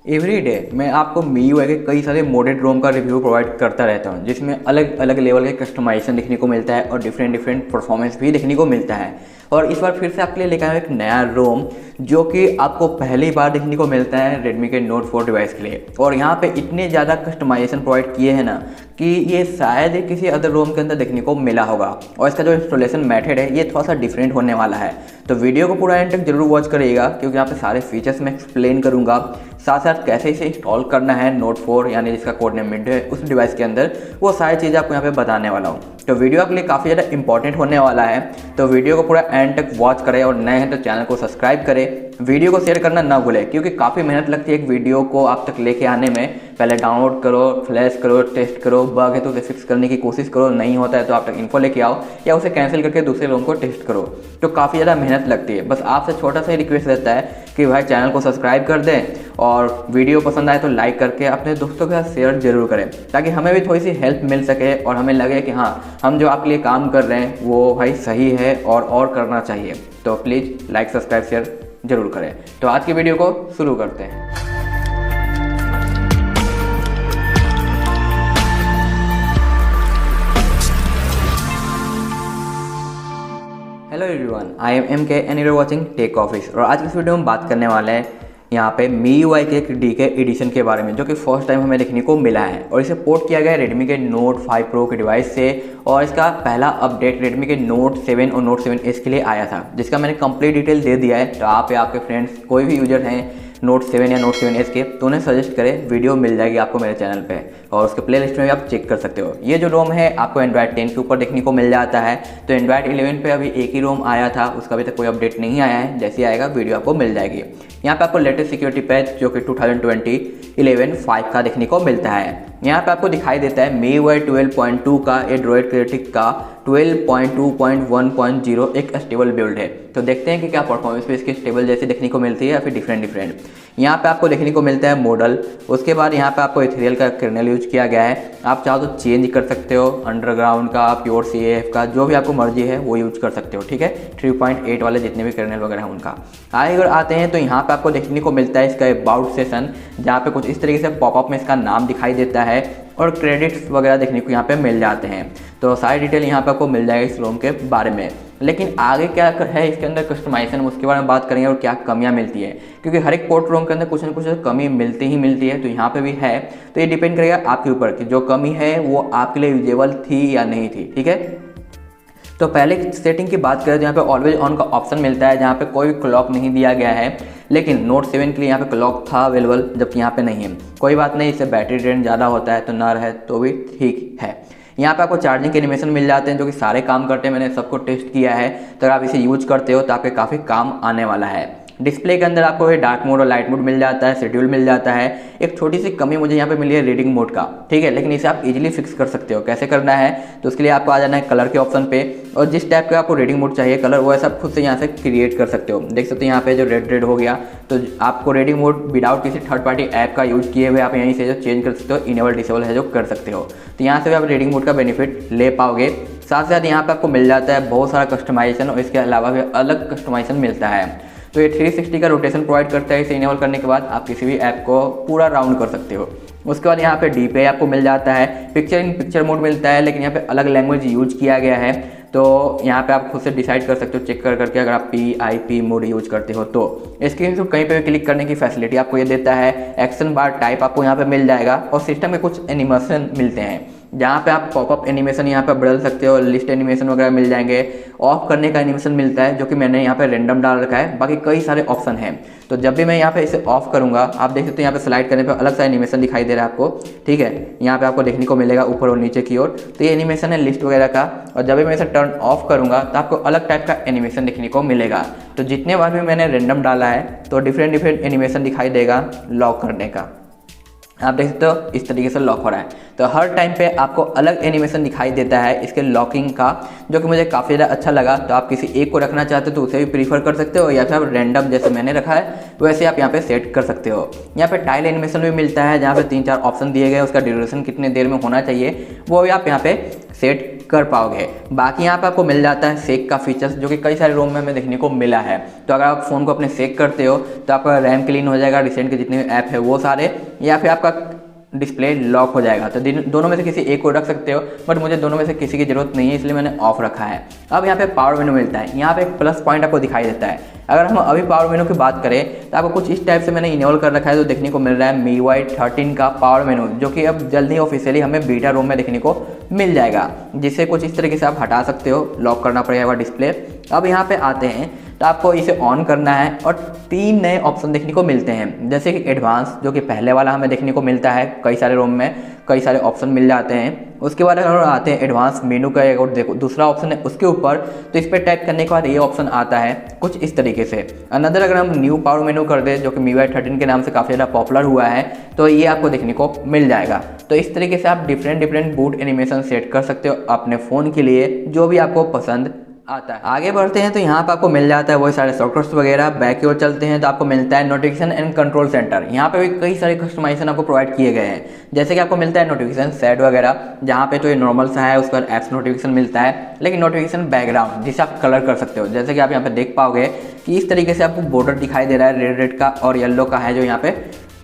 Every day मैं आपको MIUI के कई सारे मोडेड रोम का रिव्यू प्रोवाइड करता रहता हूँ, जिसमें अलग अलग लेवल के कस्टमाइजेशन देखने को मिलता है और डिफरेंट परफॉर्मेंस भी देखने को मिलता है। और इस बार फिर से आपके लिए लेकर आया एक नया रोम जो कि आपको पहली बार देखने को मिलता है Redmi के Note 4 डिवाइस के लिए। और यहाँ पे इतने ज़्यादा कस्टमाइजेशन प्रोवाइड किए हैं ना कि ये शायद ही किसी अदर रोम के अंदर देखने को मिला होगा। और इसका जो इंस्टॉलेशन मेथड है ये थोड़ा सा डिफरेंट होने वाला है, तो वीडियो को पूरा एंड तक जरूर वॉच करिएगा, क्योंकि यहाँ पे सारे फीचर्स मैं एक्सप्लेन करूँगा। साथ साथ कैसे इसे इंस्टॉल करना है Note 4 यानी जिसका कोड नेम मिडो है उस डिवाइस के अंदर, वो सारी चीज़ें आपको यहाँ पे बताने वाला हूँ। तो वीडियो आपके लिए काफ़ी ज़्यादा इंपॉर्टेंट होने वाला है, तो वीडियो को पूरा एंड तक वॉच करें और नए हैं तो चैनल को सब्सक्राइब करें। वीडियो को शेयर करना ना भूलें, क्योंकि काफ़ी मेहनत लगती है एक वीडियो को आप तक लेके आने में। पहले डाउनलोड करो, फ्लैश करो, टेस्ट करो, बग है तो उसे फिक्स करने की कोशिश करो, नहीं होता है तो आप तक इन्फो लेके आओ या उसे कैंसिल करके दूसरे रोम को टेस्ट करो। तो काफ़ी ज़्यादा मेहनत लगती है। बस आपसे छोटा सा ही रिक्वेस्ट रहता है कि भाई चैनल को सब्सक्राइब कर दें और वीडियो पसंद आए तो लाइक करके अपने दोस्तों के साथ शेयर जरूर करें, ताकि हमें भी थोड़ी सी हेल्प मिल सके और हमें लगे कि हाँ हम जो आपके लिए काम कर रहे हैं वो भाई सही है और करना चाहिए। तो प्लीज़ लाइक सब्सक्राइब शेयर जरूर करें। तो आज की वीडियो को शुरू करते हैं। Hello everyone, I am MK and you are watching tech office. और आज की इस वीडियो में बात करने वाले हैं यहाँ पे MIUI के एक DK एडिशन के बारे में, जो कि फर्स्ट टाइम हमें देखने को मिला है। और इसे पोर्ट किया गया है Redmi के Note 5 Pro के डिवाइस से, और इसका पहला अपडेट Redmi के Note 7 और Note 7S के लिए आया था, जिसका मैंने कंप्लीट डिटेल दे दिया है। तो आप या आपके फ्रेंड्स कोई भी यूजर हैं Note 7 या Note 7S के, तो उन्हें सजेस्ट करें, वीडियो मिल जाएगी आपको मेरे चैनल पे, और उसके प्ले लिस्ट में भी आप चेक कर सकते हो। ये जो रोम है आपको Android 10 के ऊपर देखने को मिल जाता है। तो Android 11 पे अभी एक ही रोम आया था, उसका अभी तक कोई अपडेट नहीं आया है। जैसे आएगा वीडियो आपको मिल जाएगी। यहाँ पे आपको लेटेस्ट सिक्योरिटी पैच जो कि 2020-11.5 का देखने को मिलता है। यहाँ पे आपको दिखाई देता है MIUI 12.2 का एंड्रॉइड क्रिएटिक का 12.2.1.0 एक स्टेबल बिल्ड है। तो देखते हैं कि क्या परफॉर्मेंस पे इसकी स्टेबल जैसी देखने को मिलती है या फिर डिफरेंट। यहाँ पे आपको देखने को मिलता है मॉडल। उसके बाद यहाँ पे आपको इथेरियल का कर्नेल यूज किया गया है। आप चाहो तो चेंज कर सकते हो, अंडरग्राउंड का, प्योर CAF का, जो भी आपको मर्जी है वो यूज कर सकते हो। ठीक है, 3.8 वाले जितने भी कर्नेल वगैरह हैं उनका। अगर आते हैं तो यहाँ पे आपको देखने को मिलता है इसका अबाउट सेशन, जहाँ पे कुछ इस तरीके से पॉपअप में इसका नाम दिखाई देता है और क्रेडिट्स वगैरह देखने को यहाँ पे मिल जाते हैं। तो सारी डिटेल यहाँ पे आपको मिल जाएगी इस रोम के बारे में। लेकिन आगे क्या है इसके अंदर कस्टमाइजेशन, उसके बारे में बात करेंगे और क्या कमियां मिलती है, क्योंकि हर एक पोर्ट रोम के अंदर कुछ ना कुछ कमी मिलती ही मिलती है। तो यहाँ पे भी है, तो ये डिपेंड करेगा आपके ऊपर कि जो कमी है वो आपके लिए यूजेबल थी या नहीं थी। ठीक है, तो पहले सेटिंग की बात करें तो यहाँ पे ऑलवेज ऑन का ऑप्शन मिलता है, जहाँ पे कोई क्लॉक नहीं दिया गया है। लेकिन Note 7 के लिए यहाँ पे क्लॉक था अवेलेबल, जबकि यहाँ पे नहीं है। कोई बात नहीं, इससे बैटरी ड्रेन ज़्यादा होता है, तो ना रहे तो भी ठीक है। यहाँ पे आपको चार्जिंग के एनिमेशन मिल जाते हैं जो कि सारे काम करते हैं। मैंने सबको टेस्ट किया है, तो अगर आप इसे यूज करते हो तो आपके काफ़ी काम आने वाला है। डिस्प्ले के अंदर आपको ये डार्क मोड और लाइट मोड मिल जाता है, शेड्यूल मिल जाता है। एक छोटी सी कमी मुझे यहाँ पे मिली है रीडिंग मोड का, ठीक है, लेकिन इसे आप इजीली फिक्स कर सकते हो। कैसे करना है, तो उसके लिए आपको आ जाना है कलर के ऑप्शन पे, और जिस टाइप का आपको रीडिंग मोड चाहिए कलर, वो ऐसा खुद से यहाँ से क्रिएट कर सकते हो। देख सकते हो यहाँ पे जो रेड हो गया, तो आपको रीडिंग मोड विदाउट किसी थर्ड पार्टी ऐप का यूज किए हुए आप यहीं से जो चेंज कर सकते हो, इनेबल डिसेबल है जो कर सकते हो। तो यहाँ से भी आप रीडिंग मोड का बेनिफिट ले पाओगे। साथ साथ यहाँ पे आपको मिल जाता है बहुत सारा कस्टमाइजेशन, और इसके अलावा भी अलग कस्टमाइजेशन मिलता है। तो ये 360 का रोटेशन प्रोवाइड करता है। इसे इनेबल करने के बाद आप किसी भी ऐप को पूरा राउंड कर सकते हो। उसके बाद यहाँ पे DP आपको मिल जाता है, पिक्चर इन पिक्चर मोड मिलता है, लेकिन यहाँ पे अलग लैंग्वेज यूज किया गया है। तो यहाँ पे आप खुद से डिसाइड कर सकते हो चेक करके, अगर आप PIP मोड यूज करते हो तो। इसके कहीं पे भी क्लिक करने की फैसिलिटी आपको ये देता है। एक्शन बार टाइप आपको यहाँ पे मिल जाएगा, और सिस्टम में कुछ एनिमेशन मिलते हैं जहाँ पे आप पॉपअप एनिमेशन यहाँ पे बदल सकते हो, लिस्ट एनिमेशन वगैरह मिल जाएंगे। ऑफ करने का एनिमेशन मिलता है, जो कि मैंने यहाँ पे रैंडम डाल रखा है। बाकी कई सारे ऑप्शन हैं, तो जब भी मैं यहाँ पे इसे ऑफ करूँगा, आप देख सकते हो यहाँ पे स्लाइड करने पे अलग सा एनिमेशन दिखाई दे रहा है आपको। ठीक है, यहाँ पे आपको देखने को मिलेगा ऊपर और नीचे की ओर। तो ये एनिमेशन है लिस्ट वगैरह का, और जब भी मैं इसे टर्न ऑफ करूँगा तो आपको अलग टाइप का एनिमेशन देखने को मिलेगा। तो जितने बार भी मैंने रैंडम डाला है तो डिफरेंट एनिमेशन दिखाई देगा लॉक करने का। आप देख सकते हो इस तरीके से लॉक हो रहा है। तो हर टाइम पे आपको अलग एनिमेशन दिखाई देता है इसके लॉकिंग का, जो कि मुझे काफ़ी ज़्यादा अच्छा लगा। तो आप किसी एक को रखना चाहते हो तो उसे भी प्रीफर कर सकते हो, या फिर आप रैंडम जैसे मैंने रखा है वैसे आप यहाँ पे सेट कर सकते हो। यहाँ पे टाइल एनिमेशन भी मिलता है, जहाँ पे 3-4 ऑप्शन दिए गए, उसका ड्यूरेशन कितने देर में होना चाहिए वो भी आप यहाँ पे सेट कर पाओगे। बाकी यहाँ पे आपको मिल जाता है सेक का फीचर्स, जो कि कई सारे रोम में हमें देखने को मिला है। तो अगर आप फ़ोन को अपने सेक करते हो तो आपका रैम क्लीन हो जाएगा, रिसेंट के जितने भी ऐप है वो सारे, या फिर आपका डिस्प्ले लॉक हो जाएगा। तो दोनों में से किसी एक को रख सकते हो, बट मुझे दोनों में से किसी की ज़रूरत नहीं है, इसलिए मैंने ऑफ रखा है। अब यहाँ पे पावर मेनू मिलता है, यहाँ पे एक प्लस पॉइंट आपको दिखाई देता है। अगर हम अभी पावर मेनू की बात करें तो आपको कुछ इस टाइप से मैंने इनेबल कर रखा है, तो देखने को मिल रहा है MIUI 13 का पावर मेनू, जो कि अब जल्द ही ऑफिशियली हमें बीटा रोम में देखने को मिल जाएगा, जिससे कुछ इस तरीके से आप हटा सकते हो, लॉक करना पड़ेगा डिस्प्ले। अब यहाँ पे आते हैं तो आपको इसे ऑन करना है और 3 नए ऑप्शन देखने को मिलते हैं, जैसे कि एडवांस, जो कि पहले वाला हमें देखने को मिलता है, कई सारे रोम में कई सारे ऑप्शन मिल जाते हैं। उसके बाद अगर आते हैं एडवांस मेनू का एक और देखो दूसरा ऑप्शन है उसके ऊपर, तो इस पर टाइप करने के बाद ये ऑप्शन आता है कुछ इस तरीके से। अनदर अगर हम न्यू पावर मेनू कर दे, जो कि MIUI 13 के नाम से काफ़ी ज़्यादा पॉपुलर हुआ है, तो ये आपको देखने को मिल जाएगा। तो इस तरीके से आप डिफरेंट बूट एनिमेशन सेट कर सकते हो अपने फ़ोन के लिए, जो भी आपको पसंद आता है। आगे बढ़ते हैं तो यहाँ पर आपको मिल जाता है वही सारे सॉफ्टवेयर्स वगैरह। बैक की ओर चलते हैं तो आपको मिलता है नोटिफिकेशन एंड कंट्रोल सेंटर। यहाँ पे भी कई सारे कस्टमाइजेशन आपको प्रोवाइड किए गए हैं, जैसे कि आपको मिलता है नोटिफिकेशन सेट वगैरह, जहाँ पे तो ये नॉर्मल सा है, उस पर एप्स नोटिफिकेशन मिलता है, लेकिन नोटिफिकेशन बैकग्राउंड जिसे आप कलर कर सकते हो, जैसे कि आप यहाँ पे देख पाओगे कि इस तरीके से आपको बॉर्डर दिखाई दे रहा है, रेड का और येलो का है, जो यहाँ पे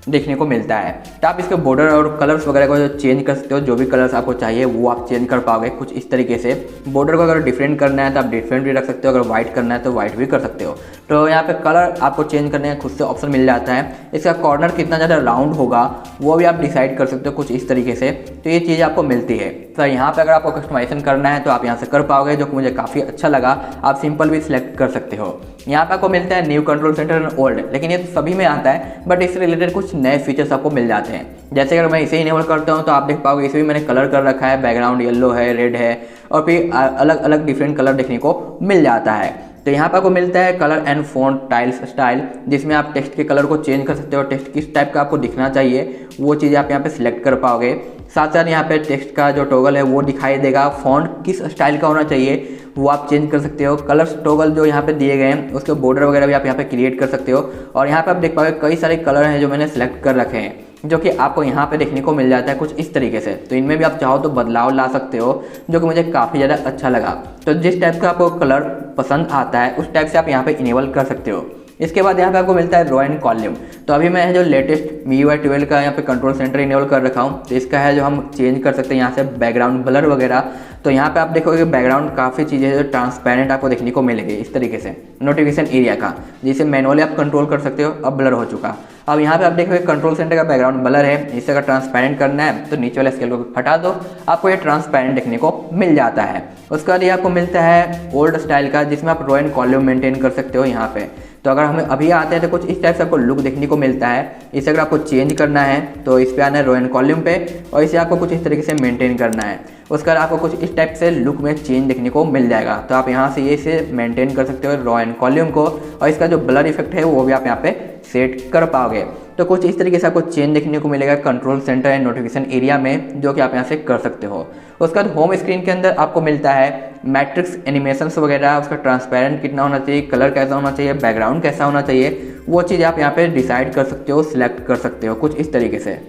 देखने को मिलता है। तो आप इसके बॉर्डर और कलर्स वगैरह को जो चेंज कर सकते हो, जो भी कलर्स आपको चाहिए वो आप चेंज कर पाओगे कुछ इस तरीके से। बॉर्डर को अगर डिफरेंट करना है तो आप डिफरेंट भी रख सकते हो, अगर व्हाइट करना है तो व्हाइट भी कर सकते हो। तो यहाँ पे कलर आपको चेंज करने का खुद से ऑप्शन मिल जाता है। इसका कॉर्नर कितना ज़्यादा राउंड होगा वो भी आप डिसाइड कर सकते हो कुछ इस तरीके से, तो ये चीज़ आपको मिलती है। तो यहाँ पे अगर आपको कस्टमाइजेशन करना है तो आप यहाँ से कर पाओगे, जो कि मुझे काफ़ी अच्छा लगा। आप सिंपल भी सिलेक्ट कर सकते हो। यहाँ पे आपको मिलता है new control centre and old, लेकिन ये तो सभी में आता है, बट इससे रिलेटेड कुछ नए फीचर्स आपको मिल जाते हैं। जैसे अगर मैं इसे इनेबल करता हूँ तो आप देख पाओगे इसे भी मैंने कलर कर रखा है, बैकग्राउंड येलो है, रेड है, और फिर अलग अलग डिफरेंट कलर देखने को मिल जाता है। तो यहाँ पर आपको मिलता है colour and font tiles style, जिसमें आप टेक्स्ट के कलर को चेंज कर सकते हो, टेक्स्ट किस टाइप का आपको दिखना चाहिए वो चीज़ आप यहाँ पे सिलेक्ट कर पाओगे। साथ साथ यहाँ पे टेक्स्ट का जो टॉगल है वो दिखाई देगा, फॉन्ट किस स्टाइल का होना चाहिए वो आप चेंज कर सकते हो। कलर्स टॉगल जो यहाँ पे दिए गए हैं उसके बॉर्डर वगैरह भी आप यहाँ पे क्रिएट कर सकते हो। और यहाँ पे आप देख पाओगे कई सारे कलर हैं जो मैंने सेलेक्ट कर रखे हैं, जो कि आपको यहाँ पे देखने को मिल जाता है कुछ इस तरीके से। तो इनमें भी आप चाहो तो बदलाव ला सकते हो, जो कि मुझे काफ़ी ज़्यादा अच्छा लगा। तो जिस टाइप का आपको कलर पसंद आता है उस टाइप से आप यहाँ पे इनेबल कर सकते हो। इसके बाद यहाँ पे आपको मिलता है रो एंड कॉलम। तो अभी मैं जो लेटेस्ट MIUI 12 का यहाँ पे कंट्रोल सेंटर इनेबल कर रखा हूँ, तो इसका है जो हम चेंज कर सकते हैं यहाँ से बैकग्राउंड ब्लर वगैरह। तो यहाँ पे आप देखोगे बैकग्राउंड काफ़ी चीज़ें जो ट्रांसपेरेंट आपको देखने को मिलेगी इस तरीके से, नोटिफिकेशन एरिया का, जिसे मैनुअली आप कंट्रोल कर सकते हो। अब ब्लर हो चुका। अब यहाँ पे आप देखोगे कंट्रोल सेंटर का बैकग्राउंड ब्लर है, इसे अगर ट्रांसपेरेंट करना है तो नीचे वाले स्केल को हटा दो, आपको ये ट्रांसपेरेंट देखने को मिल जाता है। उसके बाद ये आपको मिलता है ओल्ड स्टाइल का, जिसमें आप रो एंड कॉलम मेंटेन कर सकते हो यहाँ पे। तो अगर हमें अभी आते हैं तो कुछ इस टाइप से आपको लुक देखने को मिलता है। इसे अगर आपको चेंज करना है तो इस पे आना है रो एंड कॉलम पे, और इसे आपको कुछ इस तरीके से मेंटेन करना है। उसके बाद आपको कुछ इस टाइप से लुक में चेंज देखने को मिल जाएगा। तो आप यहाँ से ये इसे मेंटेन कर सकते हो रो एंड कॉलम को, और इसका जो ब्लर इफेक्ट है वो भी आप यहाँ पे सेट कर पाओगे। तो कुछ इस तरीके से आपको चेंज देखने को मिलेगा control centre and notification area में, जो कि आप यहाँ से कर सकते हो। उसके बाद होम स्क्रीन के अंदर आपको मिलता है मैट्रिक्स एनिमेशंस वगैरह, उसका ट्रांसपेरेंट कितना होना चाहिए, कलर कैसा होना चाहिए, बैकग्राउंड कैसा होना चाहिए, वो चीज़ आप यहाँ पे डिसाइड कर सकते हो, सिलेक्ट कर सकते हो कुछ इस तरीके से।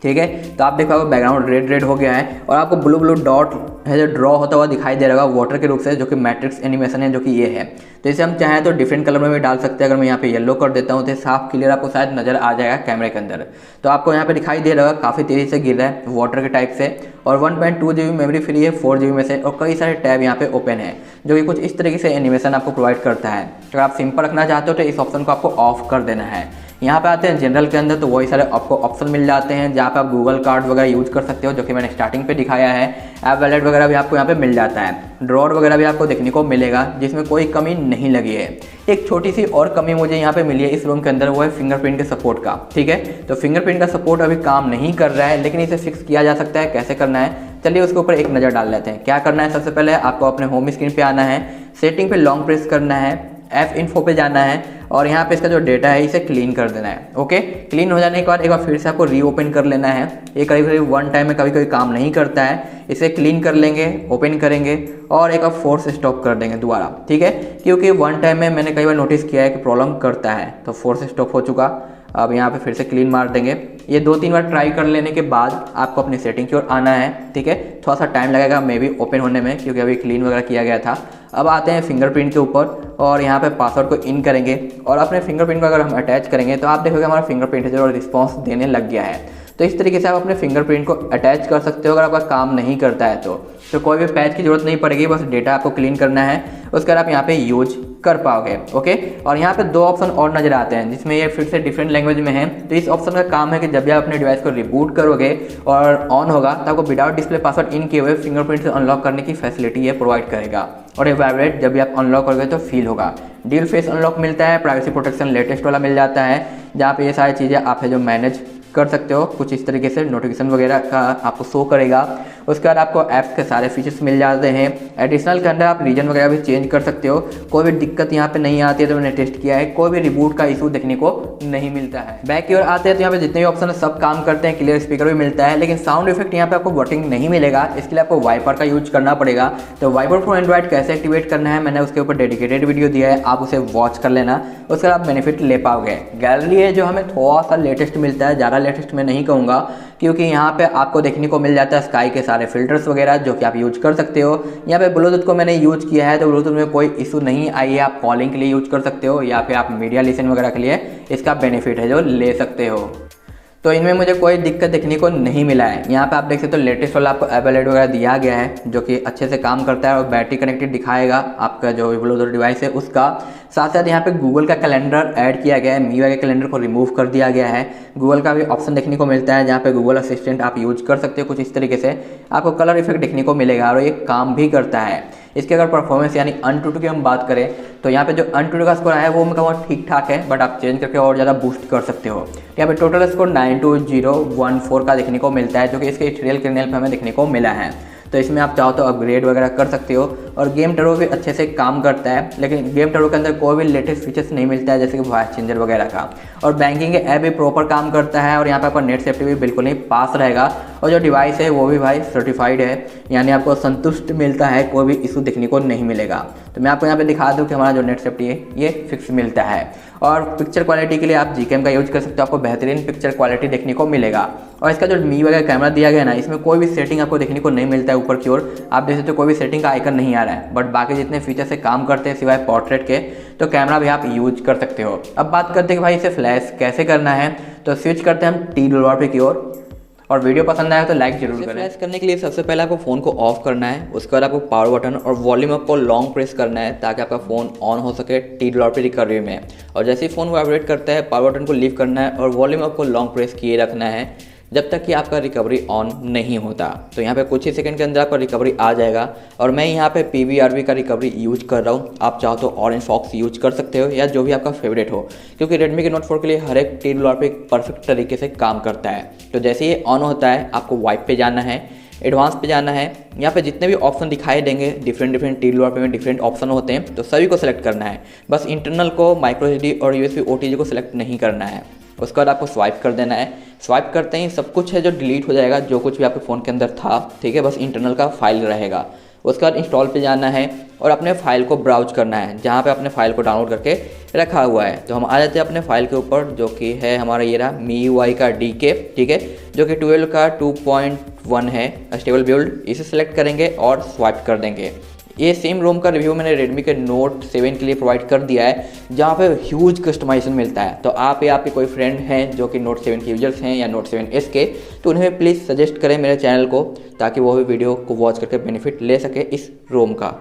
ठीक है, तो आप देखो बैकग्राउंड रेड हो गया है, और आपको ब्लू डॉट है जो ड्रॉ होता हुआ दिखाई दे रहा होगा वाटर के रूप से, जो कि मैट्रिक्स एनिमेशन है, जो कि ये है। तो इसे हम चाहें तो डिफरेंट कलर में भी डाल सकते हैं। अगर मैं यहाँ पे येलो कर देता हूँ तो साफ क्लियर आपको शायद नजर आ जाएगा कैमरे के अंदर। तो आपको यहाँ पे दिखाई दे रहा होगा काफ़ी तेज़ी से गिर रहा है वाटर के टाइप से, और 1.2 GB मेमोरी फ्री है 4 GB में से, और कई सारे टैब यहाँ पे ओपन है, जो कि कुछ इस तरीके से एनिमेशन आपको प्रोवाइड करता है। अगर आप सिंपल रखना चाहते हो तो इस ऑप्शन को आपको ऑफ कर देना है। यहाँ पे आते हैं जनरल के अंदर, तो वही सारे आपको ऑप्शन मिल जाते हैं, जहाँ पे आप गूगल कार्ड वगैरह यूज कर सकते हो, जो कि मैंने स्टार्टिंग पे दिखाया है। ऐप वॉलेट वगैरह भी आपको यहाँ पे मिल जाता है। ड्रॉर वगैरह भी आपको देखने को मिलेगा, जिसमें कोई कमी नहीं लगी है। एक छोटी सी और कमी मुझे यहाँ पे मिली है इस रोम के अंदर, वो है फिंगरप्रिंट के सपोर्ट का। ठीक है, तो फिंगरप्रिंट का सपोर्ट अभी काम नहीं कर रहा है, लेकिन इसे फिक्स किया जा सकता है। कैसे करना है, चलिए उसके ऊपर एक नज़र डाल लेते हैं। क्या करना है, सबसे पहले आपको अपने होम स्क्रीन पे आना है, सेटिंग पे लॉन्ग प्रेस करना है, ऐप इन्फो पे जाना है, और यहाँ पे इसका जो डेटा है इसे क्लीन कर देना है। ओके, क्लीन हो जाने के बाद एक बार फिर से आपको रीओपन कर लेना है। ये कभी कभी वन टाइम में कभी काम नहीं करता है। इसे क्लीन कर लेंगे, ओपन करेंगे, और एक बार फोर्स स्टॉप कर देंगे दोबारा। ठीक है, क्योंकि वन टाइम में मैंने कई बार नोटिस किया है कि प्रॉब्लम करता है। तो फोर्स स्टॉप हो चुका। अब यहाँ पे फिर से क्लीन मार देंगे। ये 2-3 बार ट्राई कर लेने के बाद आपको अपनी सेटिंग की ओर आना है, ठीक है। थोड़ा सा टाइम लगेगा मे बी ओपन होने में, क्योंकि अभी क्लीन वगैरह किया गया था। अब आते हैं फिंगरप्रिंट के ऊपर और यहाँ पे पासवर्ड को इन करेंगे और अपने फिंगरप्रिंट को अगर हम अटैच करेंगे तो आप देखोगे हमारा फिंगरप्रिंट जो रिस्पॉन्स देने लग गया है। तो इस तरीके से आप अपने फिंगरप्रिंट को अटैच कर सकते हो अगर आपका काम नहीं करता है तो कोई भी पैच की जरूरत नहीं पड़ेगी, बस डेटा आपको क्लीन करना है, उसके बाद आप यहाँ पे यूज कर पाओगे, ओके। और यहाँ पे 2 ऑप्शन और नजर आते हैं जिसमें ये फिर से डिफरेंट लैंग्वेज में है। तो इस ऑप्शन का काम है कि जब भी आप अपने डिवाइस को रिबूट करोगे और ऑन होगा तो आपको विदाउट डिस्प्ले पासवर्ड इन किए हुए फिंगरप्रिंट से अनलॉक करने की फैसिलिटी ये प्रोवाइड करेगा। और ये वाइब्रेट जब भी आप अनलॉक करोगे तो फील होगा। ड्यूल फेस अनलॉक मिलता है, प्राइवेसी प्रोटेक्शन लेटेस्ट वाला मिल जाता है, जहाँ पे ये सारी चीज़ें आप है जो मैनेज कर सकते हो। कुछ इस तरीके से नोटिफिकेशन वगैरह का आपको शो करेगा। उसके बाद आपको ऐप्स के सारे फीचर्स मिल जाते हैं। एडिशनल के अंदर आप रीजन वगैरह भी चेंज कर सकते हो। कोई भी दिक्कत यहाँ पे नहीं आती है, तो मैंने टेस्ट किया है, कोई भी रिबूट का इशू देखने को नहीं मिलता है। बैक की ओर आते हैं तो यहाँ पे जितने भी ऑप्शन है सब काम करते हैं। क्लियर स्पीकर भी मिलता है, लेकिन साउंड इफेक्ट यहाँ पे आपको वर्किंग नहीं मिलेगा। इसके लिए आपको वाइपर का यूज करना पड़ेगा। तो वाइपर फॉर एंड्रॉइड कैसे एक्टिवेट करना है मैंने उसके ऊपर डेडिकेटेड वीडियो दिया है, आप उसे वॉच कर लेना, उसके बाद आप बेनिफिट ले पाओगे। गैलरी है जो हमें थोड़ा सा लेटेस्ट मिलता है, ज़्यादा लेटेस्ट में नहीं कहूँगा, क्योंकि यहाँ पे आपको देखने को मिल जाता है स्काई के सारे फिल्टर्स वगैरह जो कि आप यूज कर सकते हो। यहाँ पे ब्लूटूथ को मैंने यूज किया है तो ब्लूटूथ में कोई इशू नहीं आई है। आप कॉलिंग के लिए यूज कर सकते हो या फिर आप मीडिया लिसन वगैरह के लिए इसका बेनिफिट है जो ले सकते हो। तो इनमें मुझे कोई दिक्कत देखने को नहीं मिला है। यहाँ पे आप देख सकते हो लेटेस्ट वाला आपको एबलेट वगैरह दिया गया है जो कि अच्छे से काम करता है और बैटरी कनेक्टेड दिखाएगा आपका जो ब्लूटूथ डिवाइस है उसका। साथ साथ यहाँ पे गूगल का कैलेंडर ऐड किया गया है, MIUI के कैलेंडर को रिमूव कर दिया गया है। गूगल का भी ऑप्शन देखने को मिलता है जहाँ पे गूगल असिस्टेंट आप यूज कर सकते हो। कुछ इस तरीके से आपको कलर इफेक्ट देखने को मिलेगा और ये काम भी करता है। इसके अगर परफॉर्मेंस यानी Unroot की हम बात करें तो यहाँ पे जो Unroot का स्कोर है वो मैं कहूँगा ठीक ठाक है, बट आप चेंज करके और ज़्यादा बूस्ट कर सकते हो। यहाँ पे टोटल स्कोर 92014 का देखने को मिलता है जो कि इसके ट्यूटोरियल कर्नेल पे हमें देखने को मिला है। तो इसमें आप चाहो तो अपग्रेड वगैरह कर सकते हो। और गेम टर्बो भी अच्छे से काम करता है, लेकिन गेम टर्बो के अंदर कोई भी लेटेस्ट फीचर्स नहीं मिलता है जैसे कि वॉइस चेंजर वगैरह का। और बैंकिंग के ऐप भी प्रॉपर काम करता है और यहाँ पे आपका नेट सेफ्टी भी बिल्कुल नहीं पास रहेगा। और जो डिवाइस है वो भी भाई सर्टिफाइड है, यानी आपको संतुष्ट मिलता है, कोई भी इशू देखने को नहीं मिलेगा। तो मैं आपको यहाँ पे दिखा दूँ कि हमारा जो नेट सेफ्टी है ये फिक्स मिलता है। और पिक्चर क्वालिटी के लिए आप GCam का यूज कर सकते हो, आपको बेहतरीन पिक्चर क्वालिटी देखने को मिलेगा। और इसका जो MIUI का कैमरा दिया गया है ना, इसमें कोई भी सेटिंग आपको देखने को नहीं मिलता है। ऊपर की ओर आप देख सकते हो कोई भी सेटिंग का आइकन नहीं आ रहा है, बट बाकी जितने फीचर से काम करते हैं सिवाय पोर्ट्रेट के, तो कैमरा भी आप यूज कर सकते हो। अब बात करते हैं कि भाई इसे फ्लैश कैसे करना है, तो स्विच करते हैं हम Twrp की ओर। और वीडियो पसंद आया तो लाइक जरूर करें। फ्लैश करने के लिए सबसे पहले आपको फ़ोन को ऑफ करना है, उसके बाद आपको पावर बटन और वॉल्यूम अप को लॉन्ग प्रेस करना है ताकि आपका फ़ोन ऑन हो सके Twrp रिकवरी में। और जैसे ही फ़ोन वाइब्रेट करता है पावर बटन को लीव करना है और वॉल्यूम अप को लॉन्ग प्रेस किए रखना है जब तक कि आपका रिकवरी ऑन नहीं होता। तो यहाँ पे कुछ ही सेकंड के अंदर आपका रिकवरी आ जाएगा। और मैं यहाँ पे PVRV का रिकवरी यूज कर रहा हूँ, आप चाहो तो ऑरेंज फॉक्स यूज कर सकते हो या जो भी आपका फेवरेट हो, क्योंकि Redmi के Note 4 के लिए हर एक Twrp परफेक्ट तरीके से काम करता है। तो जैसे ही ऑन होता है आपको वाइप पे जाना है, एडवांस पे जाना है। यहाँ पे जितने भी ऑप्शन दिखाई देंगे डिफरेंट Twrp में डिफरेंट ऑप्शन होते हैं, तो सभी को सिलेक्ट करना है। बस इंटरनल को, माइक्रो SD और USB OTG को सिलेक्ट नहीं करना है। उसके बाद आपको स्वाइप कर देना है। स्वाइप करते ही सब कुछ है जो डिलीट हो जाएगा, जो कुछ भी आपके फ़ोन के अंदर था, ठीक है, बस इंटरनल का फाइल रहेगा। उसके बाद इंस्टॉल पे जाना है और अपने फाइल को ब्राउज करना है जहाँ पे अपने फाइल को डाउनलोड करके रखा हुआ है। तो हम आ जाते हैं अपने फाइल के ऊपर जो कि है हमारा ये रहा MIUI का DK, ठीक है, जो कि 12 का 2.1 है स्टेबल बिल्ड। इसे सेलेक्ट करेंगे और स्वाइप कर देंगे। ये सेम रोम का रिव्यू मैंने Redmi के Note 7 के लिए प्रोवाइड कर दिया है जहाँ पे ह्यूज कस्टमाइजेशन मिलता है। तो आप या आपके कोई फ्रेंड हैं जो कि Note 7 के यूजर्स हैं या Note 7S के, तो उन्हें प्लीज़ सजेस्ट करें मेरे चैनल को ताकि वो भी वीडियो को वॉच करके बेनिफिट ले सके इस रोम का।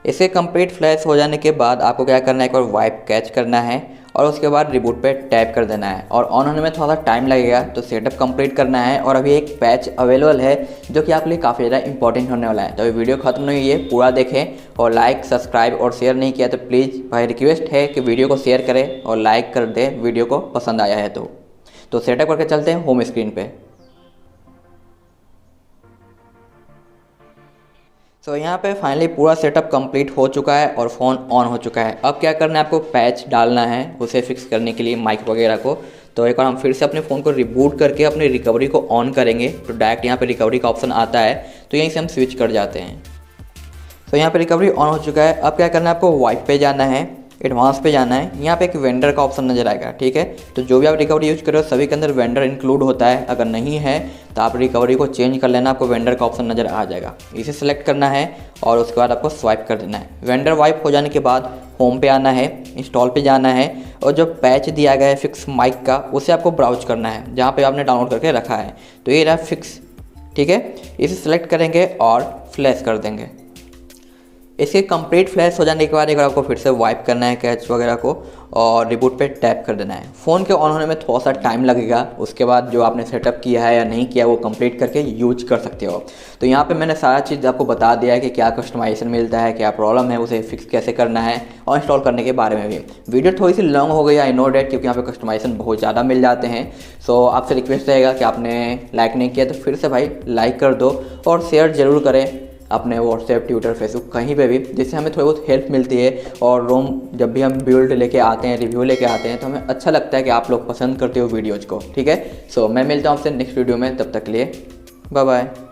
इसके कंप्लीट फ्लैश हो जाने के बाद आपको क्या करना है, एक बार वाइप कैच करना है और उसके बाद रिबूट पे टैप कर देना है। और ऑन होने में थोड़ा सा टाइम लगेगा, तो सेटअप कंप्लीट करना है। और अभी एक पैच अवेलेबल है जो कि आपके लिए काफ़ी ज़्यादा इंपॉर्टेंट होने वाला है। तो अभी वीडियो खत्म नहीं हुई है, पूरा देखें। और लाइक, सब्सक्राइब और शेयर नहीं किया तो प्लीज़ भाई रिक्वेस्ट है कि वीडियो को शेयर करें और लाइक कर दें वीडियो को पसंद आया है तो सेटअप करके चलते हैं होम स्क्रीन पे। तो यहाँ पे फाइनली पूरा सेटअप कंप्लीट हो चुका है और फ़ोन ऑन हो चुका है। अब क्या करना है, आपको पैच डालना है उसे फिक्स करने के लिए माइक वगैरह को। तो एक बार हम फिर से अपने फ़ोन को रिबूट करके अपनी रिकवरी को ऑन करेंगे तो डायरेक्ट यहाँ पे रिकवरी का ऑप्शन आता है, तो यहीं से हम स्विच कर जाते हैं। तो यहाँ पे रिकवरी ऑन हो चुका है। अब क्या करना है, आपको वाइप पे जाना है एडवांस पे जाना है, यहाँ पे एक वेंडर का ऑप्शन नजर आएगा। ठीक है, तो जो भी आप रिकवरी यूज कर रहे हो सभी के अंदर वेंडर इंक्लूड होता है। अगर नहीं है तो आप रिकवरी को चेंज कर लेना, आपको वेंडर का ऑप्शन नजर आ जाएगा। इसे सेलेक्ट करना है और उसके बाद आपको स्वाइप कर देना है। वेंडर वाइप हो जाने के बाद होम पे आना है, इंस्टॉल पे जाना है और जो पैच दिया गया है फिक्स माइक का उसे आपको ब्राउज करना है जहाँ पे आपने डाउनलोड करके रखा है। तो ये रहा फिक्स। ठीक है, इसे सेलेक्ट करेंगे और फ्लैश कर देंगे। इसके कंप्लीट फ्लैश हो जाने के बाद एक बार आपको फिर से वाइप करना है कैच वगैरह को और रिबूट पे टैप कर देना है। फ़ोन के ऑन होने में थोड़ा सा टाइम लगेगा, उसके बाद जो आपने सेटअप किया है या नहीं किया वो कंप्लीट करके यूज कर सकते हो। तो यहाँ पे मैंने सारा चीज़ आपको बता दिया है कि क्या कस्टमाइजेशन मिलता है, क्या प्रॉब्लम है, उसे फिक्स कैसे करना है और इंस्टॉल करने के बारे में भी। वीडियो थोड़ी सी लॉन्ग हो गई, आई नो डेट, क्योंकि यहाँ पे कस्टमाइजेशन बहुत ज़्यादा मिल जाते हैं। सो आपसे रिक्वेस्ट रहेगा कि आपने लाइक नहीं किया तो फिर से भाई लाइक कर दो और शेयर ज़रूर करें अपने व्हाट्सएप, ट्विटर, फेसबुक कहीं पे भी, जिससे हमें थोड़ी बहुत हेल्प मिलती है। और रोम जब भी हम बिल्ड लेके आते हैं, रिव्यू लेके आते हैं तो हमें अच्छा लगता है कि आप लोग पसंद करते हो वीडियोज़ को। ठीक है, सो मैं मिलता हूँ आपसे नेक्स्ट वीडियो में, तब तक के लिए बाय बाय।